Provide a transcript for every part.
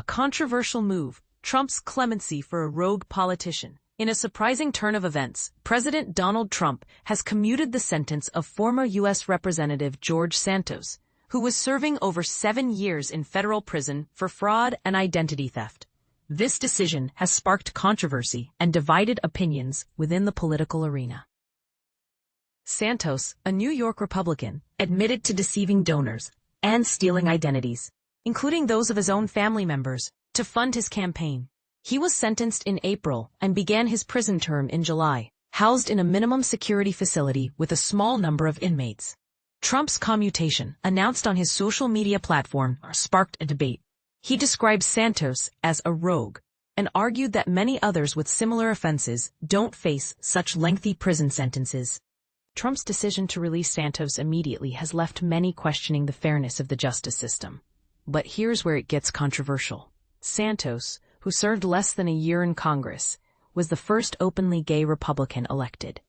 controversial move, Trump's clemency for a rogue politician. In a surprising turn of events, President Donald Trump has commuted the sentence of former U.S. Representative George Santos, who was serving over 7 years in federal prison for fraud and identity theft. This decision has sparked controversy and divided opinions within the political arena. Santos, a New York Republican, admitted to deceiving donors and stealing identities, including those of his own family members, to fund his campaign. He was sentenced in April and began his prison term in July, housed in a minimum security facility with a small number of inmates. Trump's commutation, announced on his social media platform, sparked a debate. He described Santos as a rogue and argued that many others with similar offenses don't face such lengthy prison sentences. Trump's decision to release Santos immediately has left many questioning the fairness of the justice system. But here's where it gets controversial. Santos, who served less than a year in Congress, was the first openly gay Republican elected.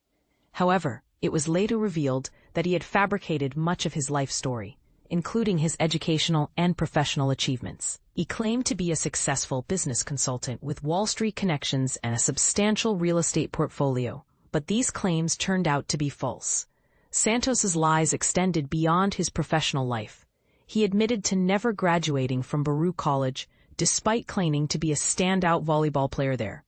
However, it was later revealed that he had fabricated much of his life story, including his educational and professional achievements. He claimed to be a successful business consultant with Wall Street connections and a substantial real estate portfolio, but these claims turned out to be false. Santos's lies extended beyond his professional life. He admitted to never graduating from Baruch College, despite claiming to be a standout volleyball player there.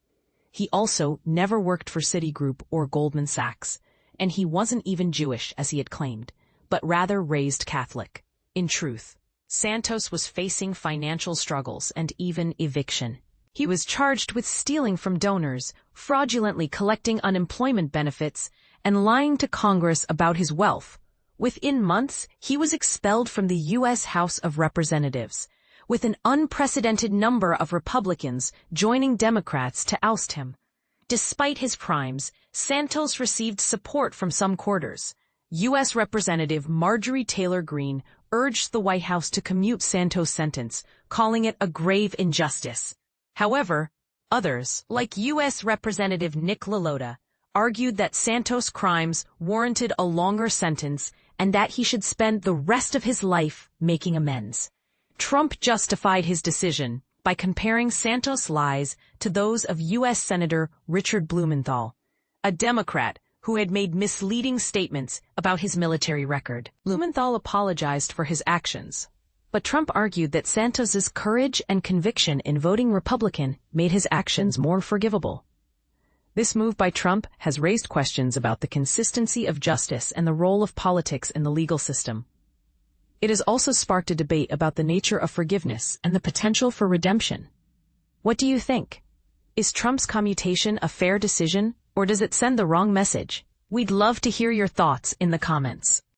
He also never worked for Citigroup or Goldman Sachs, and he wasn't even Jewish as he had claimed, but rather raised Catholic. In truth, Santos was facing financial struggles and even eviction. He was charged with stealing from donors, fraudulently collecting unemployment benefits, and lying to Congress about his wealth. Within months, he was expelled from the U.S. House of Representatives, with an unprecedented number of Republicans joining Democrats to oust him. Despite his crimes, Santos received support from some quarters. U.S. Representative Marjorie Taylor Greene urged the White House to commute Santos' sentence, calling it a grave injustice. However, others, like U.S. Representative Nick LaLota, argued that Santos' crimes warranted a longer sentence and that he should spend the rest of his life making amends. Trump justified his decision by comparing Santos' lies to those of U.S. Senator Richard Blumenthal, a Democrat who had made misleading statements about his military record. Blumenthal apologized for his actions, but Trump argued that Santos's courage and conviction in voting Republican made his actions more forgivable. This move by Trump has raised questions about the consistency of justice and the role of politics in the legal system. It has also sparked a debate about the nature of forgiveness and the potential for redemption. What do you think? Is Trump's commutation a fair decision, or does it send the wrong message? We'd love to hear your thoughts in the comments.